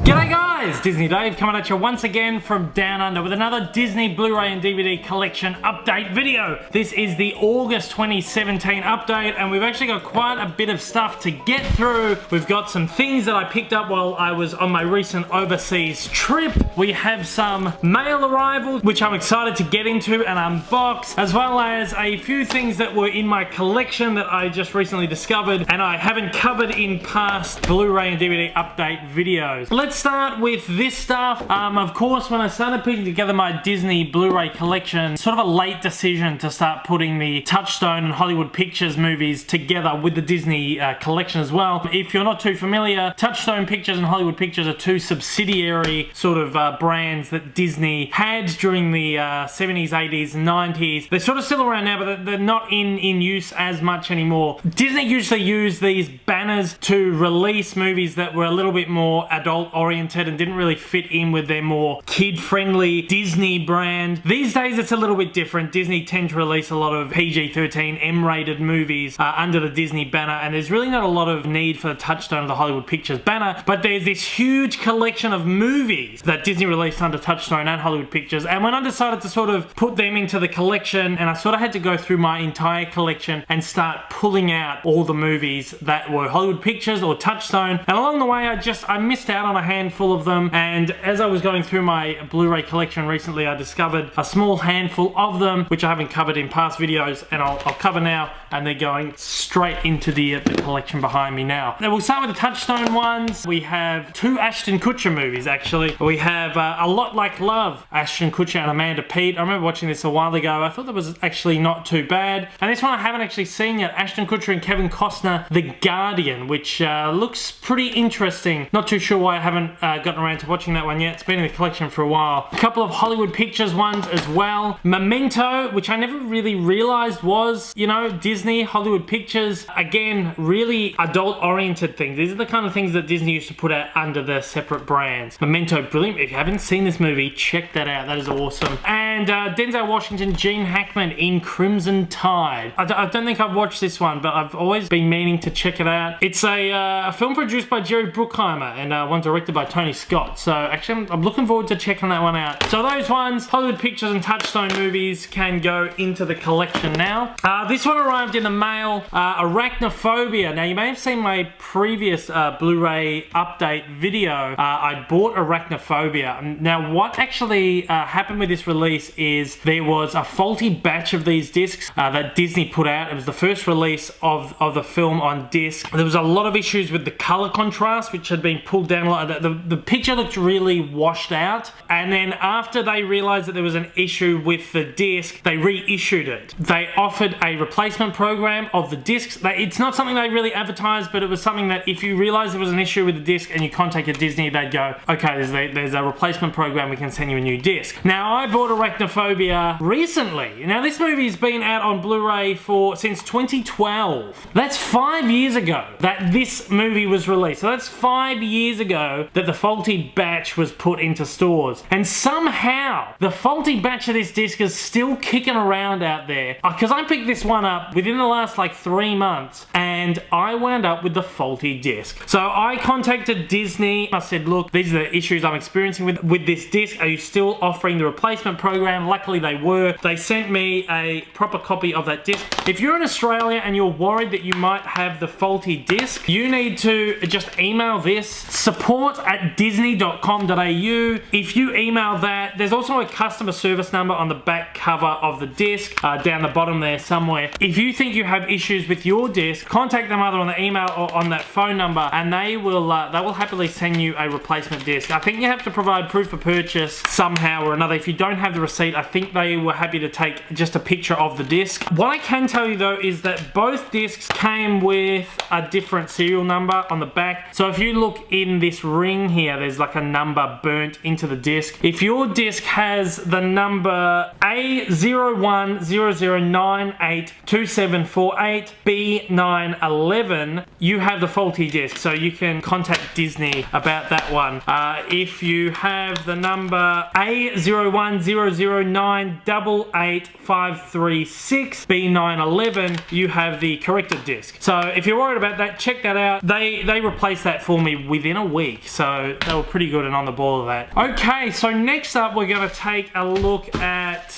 G'day guys, Disney Dave coming at you once again from Down Under with another Disney Blu-ray and DVD collection update video. This is the August 2017 update and we've actually got quite a bit of stuff to get through. We've got some things that I picked up while I was on my recent overseas trip. We have some mail arrivals which I'm excited to get into and unbox, as well as a few things that were in my collection that I just recently discovered and I haven't covered in past Blu-ray and DVD update videos. Let's start with this stuff. Of course, when I started putting together my Disney Blu-ray collection, sort of a late decision to start putting the Touchstone and Hollywood Pictures movies together with the Disney collection as well. If you're not too familiar, Touchstone Pictures and Hollywood Pictures are two subsidiary sort of brands that Disney had during the 70s, 80s, 90s. They're sort of still around now, but they're not in use as much anymore. Disney usually used these banners to release movies that were a little bit more adult oriented and didn't really fit in with their more kid-friendly Disney brand. These days it's a little bit different. Disney tend to release a lot of PG-13 M-rated movies under the Disney banner, and there's really not a lot of need for the Touchstone of the Hollywood Pictures banner, but there's this huge collection of movies that Disney released under Touchstone and Hollywood Pictures, and when I decided to sort of put them into the collection, and I sort of had to go through my entire collection and start pulling out all the movies that were Hollywood Pictures or Touchstone, and along the way I missed out on a handful of them, and as I was going through my Blu-ray collection recently, I discovered a small handful of them which I haven't covered in past videos, and I'll cover now, and they're going straight into the collection behind me now. Now we'll start with the Touchstone ones. We have two Ashton Kutcher movies actually. We have A Lot Like Love, Ashton Kutcher and Amanda Peet. I remember watching this a while ago. I thought that was actually not too bad. And this one I haven't actually seen yet, Ashton Kutcher and Kevin Costner, The Guardian, which looks pretty interesting. Not too sure why I haven't gotten around to watching that one yet. It's been in the collection for a while. A couple of Hollywood Pictures ones as well. Memento, which I never really realized was, you know, Disney, Hollywood Pictures. Again, really adult-oriented things. These are the kind of things that Disney used to put out under their separate brands. Memento, brilliant. If you haven't seen this movie, check that out. That is awesome. And Denzel Washington, Gene Hackman in Crimson Tide. I don't think I've watched this one, but I've always been meaning to check it out. It's a film produced by Jerry Bruckheimer and one directed by Tony Scott. So actually, I'm looking forward to checking that one out. So those ones, Hollywood Pictures and Touchstone movies, can go into the collection now. This one arrived in the mail, Arachnophobia. Now you may have seen my previous Blu-ray update video. I bought Arachnophobia. Now what actually happened with this release is there was a faulty batch of these discs that Disney put out. It was the first release of the film on disc. There was a lot of issues with the color contrast, which had been pulled down a lot. The picture looked really washed out, and then after they realized that there was an issue with the disc, they reissued it. They offered a replacement program of the discs. It's not something they really advertised, but it was something that if you realized there was an issue with the disc and you contacted Disney, they'd go, okay, there's a replacement program, we can send you a new disc. Now I bought Arachnophobia recently. Now this movie's been out on Blu-ray since 2012. That's 5 years ago that this movie was released. So that's 5 years ago that the faulty batch was put into stores. And somehow the faulty batch of this disc is still kicking around out there. Because I picked this one up within the last like 3 months and I wound up with the faulty disc. So I contacted Disney. I said, look, these are the issues I'm experiencing with this disc. Are you still offering the replacement program? Luckily they were. They sent me a proper copy of that disc. If you're in Australia and you're worried that you might have the faulty disc, you need to just email this, support@disney.com.au. If you email that, there's also a customer service number on the back cover of the disc, down the bottom there somewhere. If you think you have issues with your disc, contact them either on the email or on that phone number, and they will happily send you a replacement disc. I think you have to provide proof of purchase somehow or another. If you don't have the receipt, I think they were happy to take just a picture of the disc. What I can tell you though is that both discs came with a different serial number on the back. So if you look in this ring here, there's like a number burnt into the disc. If your disc has the number A0100982748B911, you have the faulty disc, so you can contact Disney about that one. If you have the number A0100 009885366B911, you have the corrected disc. So if you're worried about that, check that out. They replaced that for me within a week, so they were pretty good and on the ball of that. Okay, so next up we're going to take a look at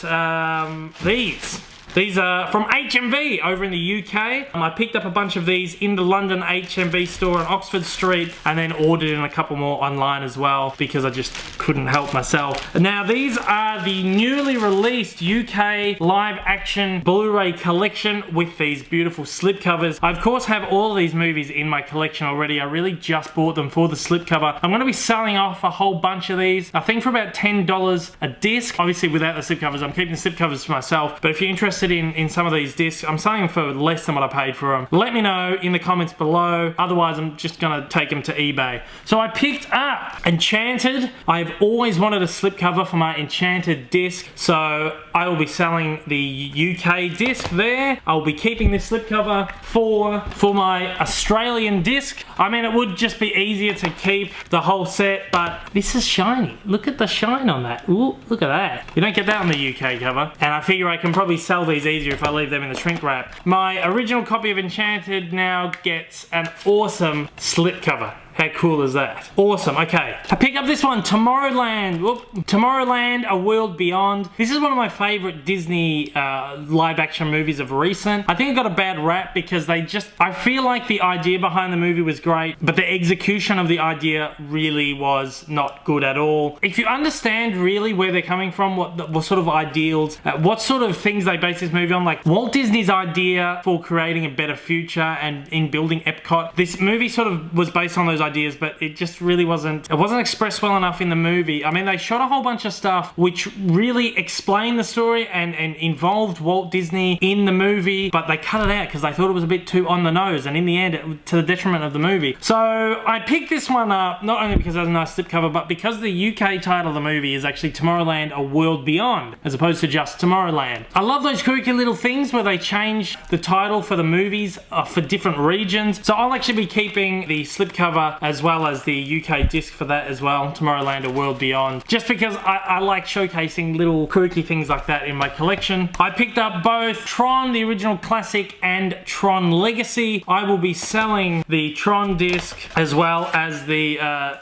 these. These are from HMV over in the UK. I picked up a bunch of these in the London HMV store on Oxford Street and then ordered in a couple more online as well because I just couldn't help myself. Now these are the newly released UK live action Blu-ray collection with these beautiful slipcovers. I of course have all of these movies in my collection already. I really just bought them for the slipcover. I'm going to be selling off a whole bunch of these, I think for about $10 a disc. Obviously without the slipcovers, I'm keeping the slipcovers for myself, but if you're interested in some of these discs, I'm selling them for less than what I paid for them. Let me know in the comments below, otherwise I'm just gonna take them to eBay. So I picked up Enchanted. I've always wanted a slipcover for my Enchanted disc, so I will be selling the UK disc there. I'll be keeping this slipcover for my Australian disc. I mean, it would just be easier to keep the whole set, but this is shiny. Look at the shine on that. Ooh, look at that. You don't get that on the UK cover. And I figure I can probably sell these easier if I leave them in the shrink wrap. My original copy of Enchanted now gets an awesome slipcover. How cool is that? Awesome. Okay. I picked up this one, Tomorrowland. Whoop. Tomorrowland, A World Beyond. This is one of my favorite Disney live action movies of recent. I think it got a bad rap because I feel like the idea behind the movie was great, but the execution of the idea really was not good at all. If you understand really where they're coming from, what sort of ideals, what sort of things they base this movie on, like Walt Disney's idea for creating a better future and in building Epcot, this movie sort of was based on those ideas, but it just really wasn't expressed well enough in the movie. I mean, they shot a whole bunch of stuff which really explained the story and involved Walt Disney in the movie, but they cut it out because they thought it was a bit too on the nose, and in the end, to the detriment of the movie. So I picked this one up not only because it has a nice slipcover, but because the UK title of the movie is actually Tomorrowland, A World Beyond, as opposed to just Tomorrowland. I love those kooky little things where they change the title for the movies for different regions. So I'll actually be keeping the slipcover as well as the UK disc for that as well, Tomorrowland, A World Beyond, just because I like showcasing little quirky things like that in my collection. I picked up both Tron, the original classic, and Tron Legacy. I will be selling the Tron disc as well as the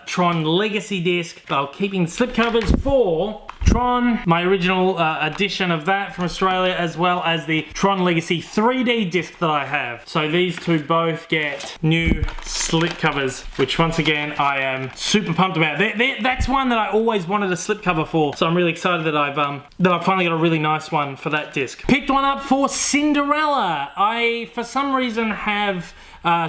Tron Legacy disc, but I'm keeping the slipcovers for Tron, my original edition of that from Australia, as well as the Tron Legacy 3D disc that I have. So these two both get new slipcovers, which once again I am super pumped about. That's one that I always wanted a slipcover for, so I'm really excited that I've finally got a really nice one for that disc. Picked one up for Cinderella. I, for some reason, have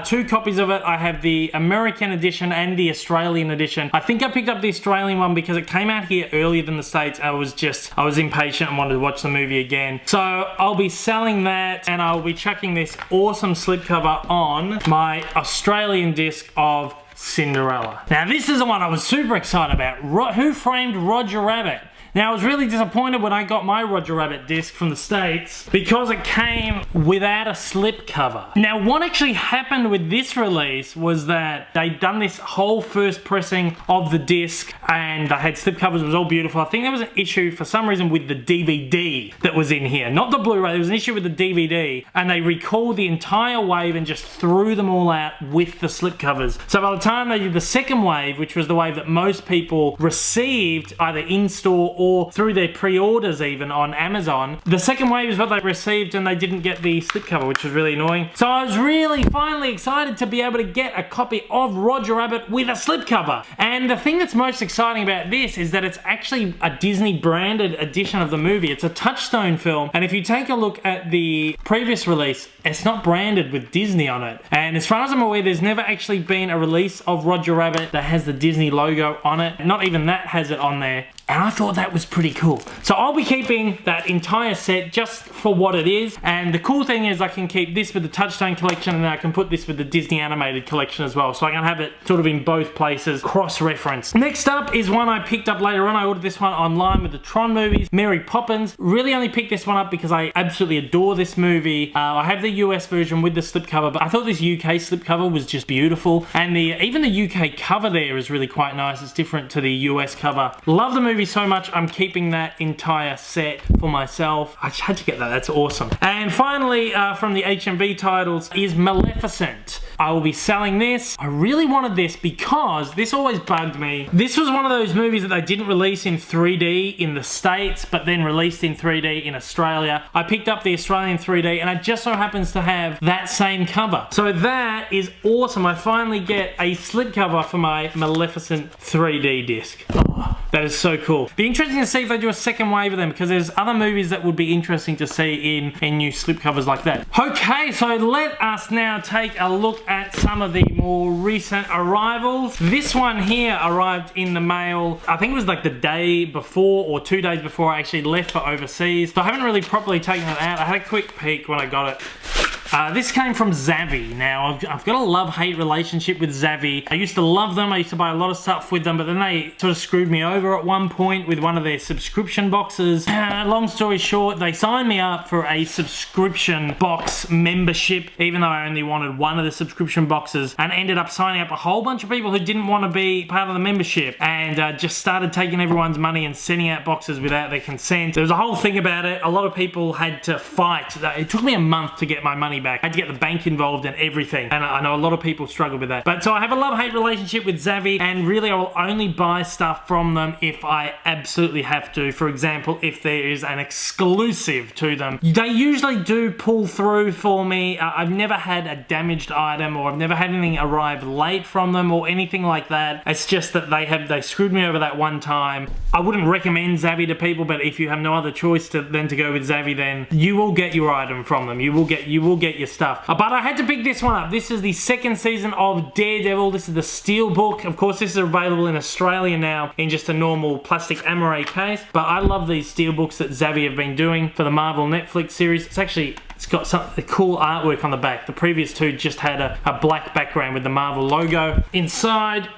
two copies of it. I have the American edition and the Australian edition. I think I picked up the Australian one because it came out here earlier than the States. I was impatient and wanted to watch the movie again. So I'll be selling that, and I'll be chucking this awesome slipcover on my Australian disc of Cinderella. Now this is the one I was super excited about. Who Framed Roger Rabbit? Now, I was really disappointed when I got my Roger Rabbit disc from the States because it came without a slipcover. Now, what actually happened with this release was that they'd done this whole first pressing of the disc and they had slipcovers. It was all beautiful. I think there was an issue for some reason with the DVD that was in here, not the Blu-ray. There was an issue with the DVD, and they recalled the entire wave and just threw them all out with the slipcovers. So by the time they did the second wave, which was the wave that most people received either in-store or through their pre-orders even on Amazon, the second wave is what they received and they didn't get the slipcover, which was really annoying. So I was really finally excited to be able to get a copy of Roger Rabbit with a slipcover. And the thing that's most exciting about this is that it's actually a Disney branded edition of the movie. It's a Touchstone film, and if you take a look at the previous release, it's not branded with Disney on it. And as far as I'm aware, there's never actually been a release of Roger Rabbit that has the Disney logo on it. Not even that has it on there. And I thought that was pretty cool. So I'll be keeping that entire set just for what it is. And the cool thing is I can keep this with the Touchstone collection, and then I can put this with the Disney animated collection as well. So I can have it sort of in both places, cross-referenced. Next up is one I picked up later on. I ordered this one online with the Tron movies, Mary Poppins. Really only picked this one up because I absolutely adore this movie. I have the US version with the slipcover, but I thought this UK slipcover was just beautiful. And even the UK cover there is really quite nice. It's different to the US cover. Love the movie movie so much, I'm keeping that entire set for myself. I just had to get that, that's awesome. And finally, from the HMV titles is Maleficent. I will be selling this. I really wanted this because this always bugged me. This was one of those movies that they didn't release in 3D in the States, but then released in 3D in Australia. I picked up the Australian 3D and it just so happens to have that same cover. So that is awesome. I finally get a slipcover for my Maleficent 3D disc. Oh, that is so cool. Be interesting to see if they do a second wave of them, because there's other movies that would be interesting to see in new slipcovers like that. Okay, so let us now take a look at some of the more recent arrivals. This one here arrived in the mail, I think it was like the day before or 2 days before I actually left for overseas. So I haven't really properly taken it out. I had a quick peek when I got it. This came from Zavvi. Now, I've got a love-hate relationship with Zavvi. I used to love them, I used to buy a lot of stuff with them, but then they sort of screwed me over at one point with one of their subscription boxes. Long story short, they signed me up for a subscription box membership, even though I only wanted one of the subscription boxes, and ended up signing up a whole bunch of people who didn't want to be part of the membership, and just started taking everyone's money and sending out boxes without their consent. There was a whole thing about it. A lot of people had to fight. It took me a month to get my money back. I had to get the bank involved and everything, and I know a lot of people struggle with that. But so I have a love-hate relationship with Zavvi, and really I will only buy stuff from them if I absolutely have to. For example, if there is an exclusive to them. They usually do pull through for me. I've never had a damaged item, or I've never had anything arrive late from them or anything like that. It's just that they screwed me over that one time. I wouldn't recommend Zavvi to people, but if you have no other choice than to go with Zavvi, then you will get your item from them. You will get your stuff. But I had to pick this one up. This is the second season of Daredevil. This is the Steelbook. Of course, this is available in Australia now in just a normal plastic Amaray case. But I love these Steelbooks that Zavvi have been doing for the Marvel Netflix series. It's got some cool artwork on the back. The previous two just had a black background with the Marvel logo. Inside,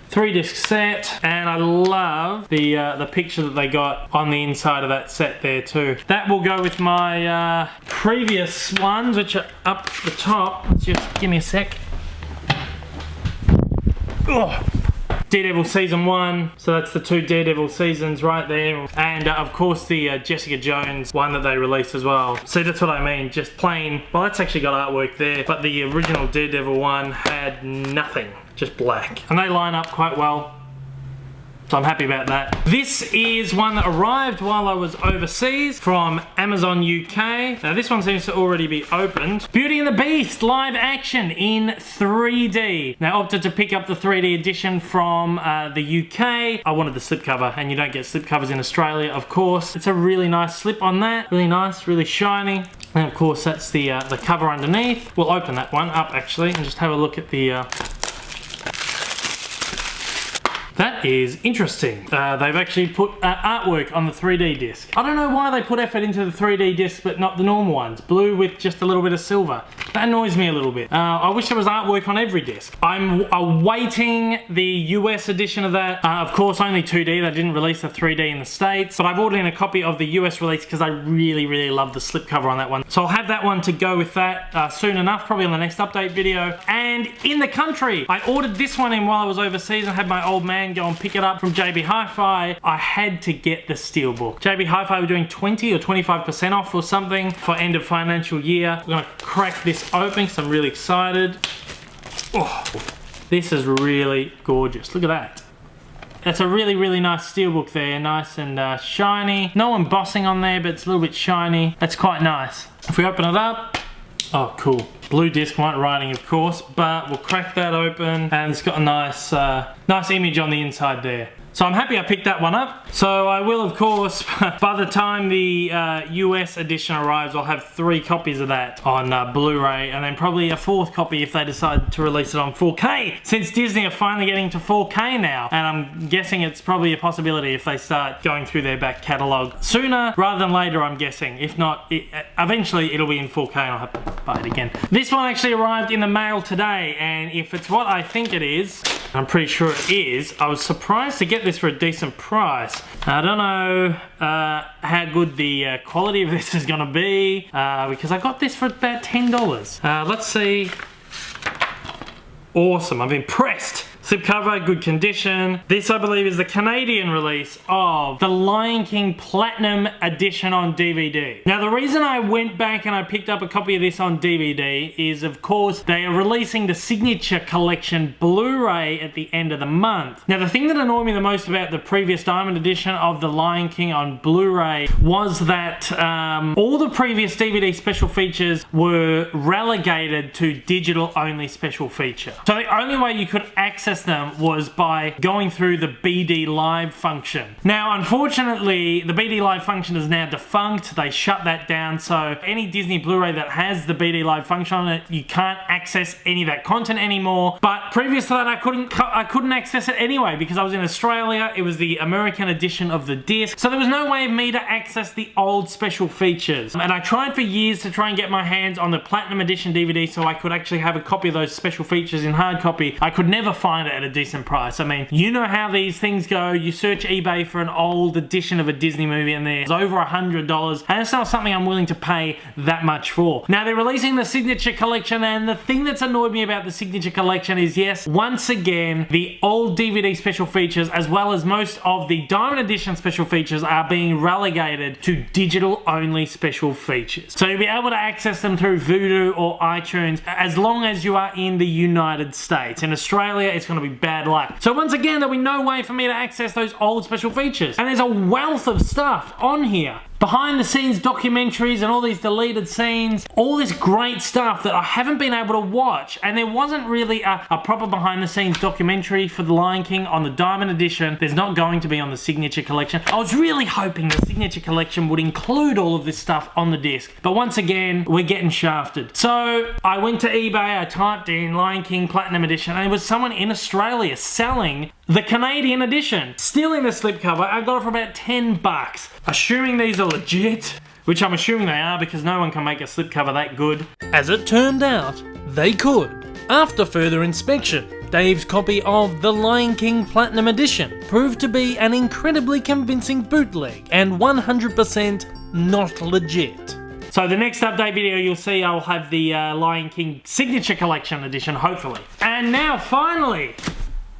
3-disc set, and I love the picture that they got on the inside of that set there too. That will go with my previous ones, which are up the top. Let's just give me a sec. Oh. Daredevil Season 1, so that's the 2 Daredevil seasons right there. And of course the Jessica Jones one that they released as well. See, that's what I mean, just plain, well that's actually got artwork there, but the original Daredevil one had nothing, just black. And they line up quite well. So I'm happy about that. This is one that arrived while I was overseas from Amazon UK. Now this one seems to already be opened. Beauty and the Beast live action in 3D. Now I opted to pick up the 3D edition from the UK. I wanted the slipcover, and you don't get slipcovers in Australia, of course. It's a really nice slip on that. Really nice, really shiny. And of course that's the cover underneath. We'll open that one up actually and just have a look at the That is interesting. They've actually put artwork on the 3D disc. I don't know why they put effort into the 3D disc but not the normal ones. Blue with just a little bit of silver. That annoys me a little bit. I wish there was artwork on every disc. I'm awaiting the US edition of that. Of course, only 2D. They didn't release the 3D in the States. But I've ordered in a copy of the US release because I really, really love the slipcover on that one. So I'll have that one to go with that soon enough, probably on the next update video. And in the country, I ordered this one in while I was overseas and had my old man go and pick it up from JB Hi-Fi. I had to get the Steelbook. JB Hi-Fi were doing 20 or 25% off or something for end of financial year. We're gonna crack this open because I'm really excited. Oh, this is really gorgeous. Look at that. That's a really, really nice Steelbook there. Nice and shiny. No embossing on there, but it's a little bit shiny. That's quite nice. If we open it up, oh, cool. Blue disc, white writing, of course, but we'll crack that open, and it's got a nice, nice image on the inside there. So I'm happy I picked that one up. So I will, of course, by the time the US edition arrives, I'll have 3 copies of that on Blu-ray, and then probably a 4th copy if they decide to release it on 4K, since Disney are finally getting to 4K now. And I'm guessing it's probably a possibility if they start going through their back catalogue sooner rather than later, I'm guessing. If not, eventually it'll be in 4K and I'll have to buy it again. This one actually arrived in the mail today, and if it's what I think it is, I'm pretty sure it is. I was surprised to get this for a decent price. I don't know how good the quality of this is gonna be because I got this for about $10. Let's see. Awesome, I'm impressed. Slipcover, good condition. This, I believe, is the Canadian release of The Lion King Platinum Edition on DVD. Now, the reason I went back and I picked up a copy of this on DVD is, of course, they are releasing the Signature Collection Blu-ray at the end of the month. Now, the thing that annoyed me the most about the previous Diamond Edition of The Lion King on Blu-ray was that all the previous DVD special features were relegated to digital-only special feature. So the only way you could access them was by going through the BD Live function. Now, unfortunately, the BD Live function is now defunct. They shut that down, so any Disney Blu-ray that has the BD Live function on it, you can't access any of that content anymore. But previous to that, I couldn't access it anyway because I was in Australia. It was the American edition of the disc, so there was no way of me to access the old special features. And I tried for years to try and get my hands on the Platinum Edition DVD so I could actually have a copy of those special features in hard copy. I could never find it at a decent price. I mean, you know how these things go. You search eBay for an old edition of a Disney movie and there's over $100, and it's not something I'm willing to pay that much for. Now, they're releasing the Signature Collection, and the thing that's annoyed me about the Signature Collection is, yes, once again, the old DVD special features as well as most of the Diamond Edition special features are being relegated to digital-only special features. So you'll be able to access them through Vudu or iTunes as long as you are in the United States. In Australia, it's going to be bad luck. So once again, there'll be no way for me to access those old special features. And there's a wealth of stuff on here. Behind the scenes documentaries and all these deleted scenes, all this great stuff that I haven't been able to watch. And there wasn't really a proper behind the scenes documentary for The Lion King on the Diamond Edition. There's not going to be on the Signature Collection. I was really hoping the Signature Collection would include all of this stuff on the disc. But once again, we're getting shafted. So I went to eBay, I typed in Lion King Platinum Edition, and there was someone in Australia selling the Canadian edition. Stealing the slipcover, I got it for about 10 bucks. Assuming these are legit, which I'm assuming they are because no one can make a slipcover that good. As it turned out, they could. After further inspection, Dave's copy of The Lion King Platinum Edition proved to be an incredibly convincing bootleg and 100% not legit. So the next update video you'll see, I'll have the Lion King Signature Collection Edition, hopefully. And now, finally,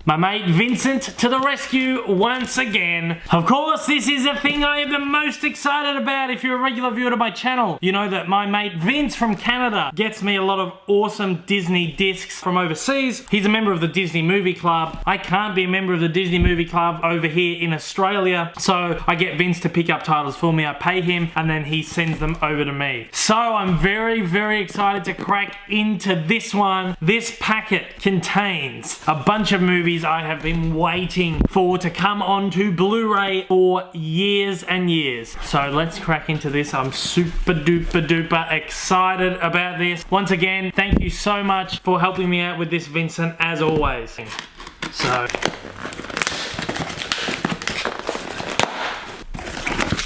my mate Vincent to the rescue once again. Of course, this is the thing I am the most excited about. If you're a regular viewer to my channel, you know that my mate Vince from Canada gets me a lot of awesome Disney discs from overseas. He's a member of the Disney Movie Club. I can't be a member of the Disney Movie Club over here in Australia, so I get Vince to pick up titles for me. I pay him and then he sends them over to me. So I'm very, very excited to crack into this one. This packet contains a bunch of movies I have been waiting for to come onto Blu-ray for years and years. So let's crack into this. I'm super duper duper excited about this. Once again, thank you so much for helping me out with this, Vincent, as always. So,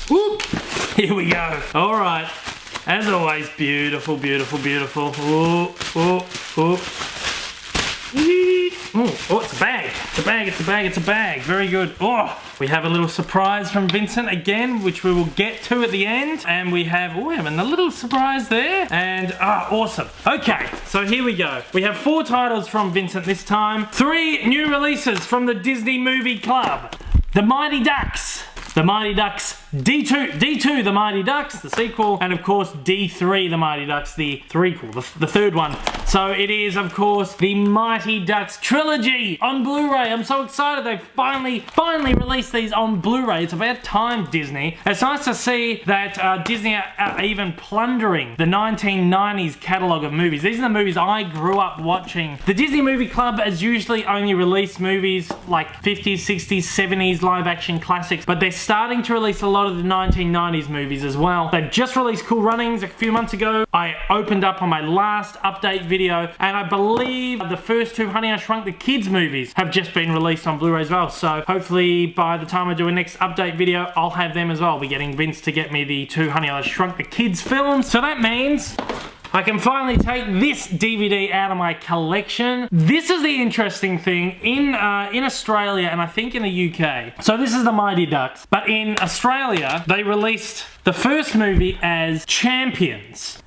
whoop, here we go. All right, as always, beautiful, beautiful, beautiful. Ooh, ooh, ooh. Oh, it's a bag. It's a bag, it's a bag, it's a bag. Very good. Oh, we have a little surprise from Vincent again, which we will get to at the end. And we have, oh, having a little surprise there. And, awesome. Okay, so here we go. We have 4 titles from Vincent this time. 3 new releases from the Disney Movie Club. The Mighty Ducks. The Mighty Ducks D2, The Mighty Ducks, the sequel, and of course D3, The Mighty Ducks, the threequel, the third one. So it is, of course, the Mighty Ducks trilogy on Blu-ray. I'm so excited they've finally released these on Blu-ray. It's about time, Disney. It's nice to see that Disney are even plundering the 1990s catalogue of movies. These are the movies I grew up watching. The Disney Movie Club has usually only released movies like 50s, 60s, 70s live action classics, but they're starting to release a lot of the 1990s movies as well. They've just released Cool Runnings a few months ago. I opened up on my last update video, and I believe the first 2 Honey I Shrunk the Kids movies have just been released on Blu-ray as well. So hopefully by the time I do a next update video, I'll have them as well. I'll be getting Vince to get me the 2 Honey I Shrunk the Kids films. So that means I can finally take this DVD out of my collection. This is the interesting thing in Australia and I think in the UK. So this is the Mighty Ducks, but in Australia they released the first movie as Champions.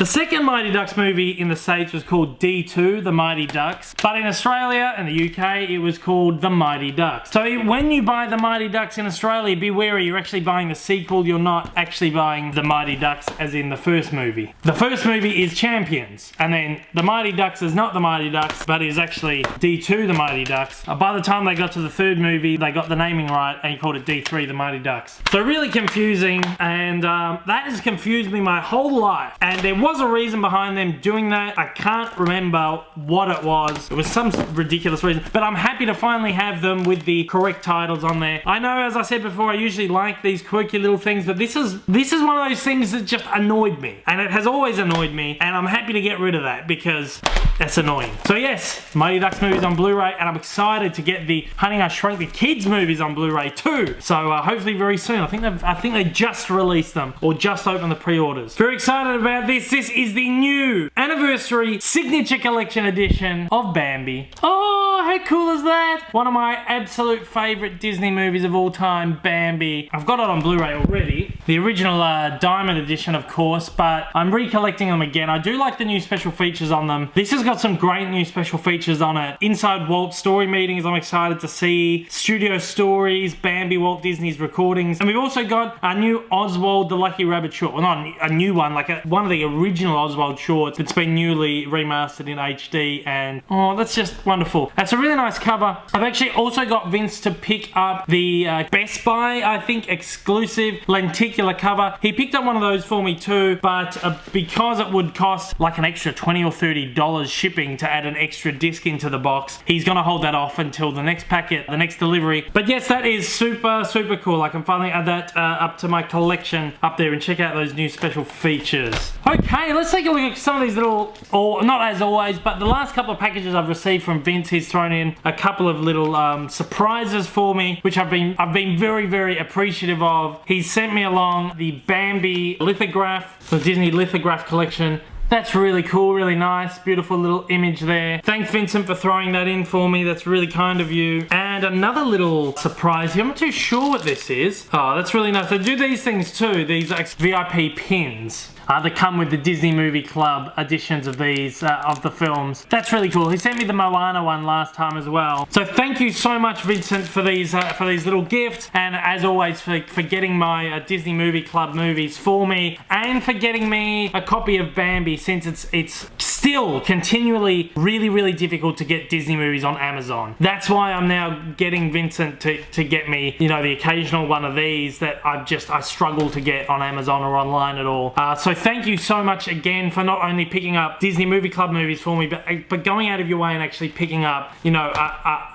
The second Mighty Ducks movie in the States was called D2, The Mighty Ducks, but in Australia and the UK it was called The Mighty Ducks. So when you buy The Mighty Ducks in Australia, be wary, you're actually buying the sequel, you're not actually buying The Mighty Ducks as in the first movie. The first movie is Champions, and then The Mighty Ducks is not The Mighty Ducks, but is actually D2, The Mighty Ducks. By the time they got to the third movie, they got the naming right and called it D3, The Mighty Ducks. So really confusing, and that has confused me my whole life. And there was a reason behind them doing that. I can't remember what it was. It was some ridiculous reason, but I'm happy to finally have them with the correct titles on there. I know, as I said before, I usually like these quirky little things, but this is one of those things that just annoyed me, and it has always annoyed me, and I'm happy to get rid of that because that's annoying. So yes, Mighty Ducks movies on Blu-ray, and I'm excited to get the Honey, I Shrunk the Kids movies on Blu-ray too. So hopefully very soon. I think they just released them or just opened the pre-orders. Very excited about this. This is the new anniversary signature collection edition of Bambi. Oh, how cool is that? One of my absolute favorite Disney movies of all time, Bambi. I've got it on Blu-ray already. The original Diamond edition, of course, but I'm recollecting them again. I do like the new special features on them. This has got some great new special features on it. Inside Walt story meetings, I'm excited to see. Studio stories, Bambi, Walt Disney's recordings. And we've also got a new Oswald the Lucky Rabbit short. Well, not a new one, like one of the original Oswald shorts that's been newly remastered in HD, and oh, that's just wonderful. That's a really nice cover. I've actually also got Vince to pick up the Best Buy, I think, exclusive lenticular cover. He picked up one of those for me too, but because it would cost like an extra $20 or $30 shipping to add an extra disc into the box, he's gonna hold that off until the next packet, the next delivery. But yes, that is super, super cool. I can finally add that up to my collection up there and check out those new special features. Okay, let's take a look at some of these little, or not as always, but the last couple of packages I've received from Vince, he's thrown in a couple of little surprises for me, which I've been very, very appreciative of. He's sent me along the Bambi lithograph, the Disney lithograph collection. That's really cool, really nice, beautiful little image there. Thanks, Vincent, for throwing that in for me. That's really kind of you. And another little surprise here. I'm not too sure what this is. Oh, that's really nice. They do these things too, these VIP pins. That come with the Disney Movie Club editions of these, of the films. That's really cool. He sent me the Moana one last time as well. So thank you so much, Vincent, for these little gifts. And as always, for getting my Disney Movie Club movies for me. And for getting me a copy of Bambi, since it's still continually really, really difficult to get Disney movies on Amazon. That's why I'm now getting Vincent to get me, you know, the occasional one of these that I struggle to get on Amazon or online at all. So thank you so much again for not only picking up Disney Movie Club movies for me, but going out of your way and actually picking up, you know,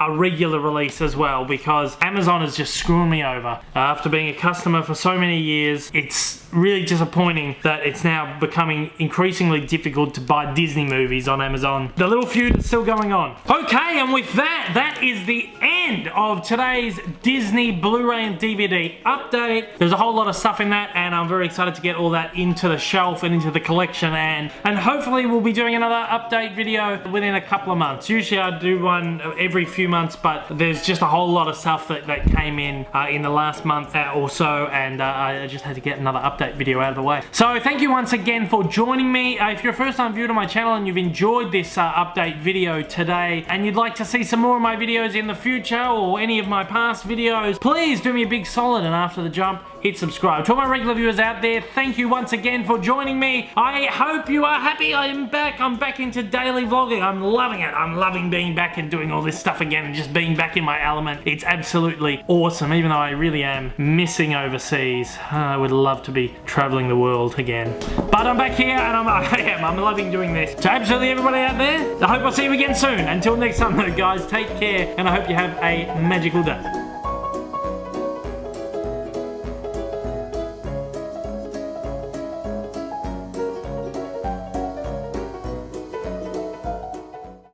a regular release as well, because Amazon is just screwing me over. After being a customer for so many years, it's really disappointing that it's now becoming increasingly difficult to buy Disney movies on Amazon. The little feud is still going on. Okay, and with that, that is the end of today's Disney Blu-ray and DVD update. There's a whole lot of stuff in that, and I'm very excited to get all that into the shelf and into the collection, and hopefully we'll be doing another update video within a couple of months. Usually I do one every few months, but there's just a whole lot of stuff that came in the last month or so, and I just had to get another update video out of the way. So thank you once again for joining me. If you're a first time viewer to my channel and you've enjoyed this update video today, and you'd like to see some more of my videos in the future or any of my past videos, please do me a big solid, and after the jump, hit subscribe. To all my regular viewers out there, thank you once again for joining me. I hope you are happy. I'm back into daily vlogging. I'm loving it. I'm loving being back and doing all this stuff again and just being back in my element. It's absolutely awesome, even though I really am missing overseas. I would love to be traveling the world again. But I'm back here, and I'm loving doing this. To absolutely everybody out there, I hope I'll see you again soon. Until next time though, guys, take care, and I hope you have a magical day.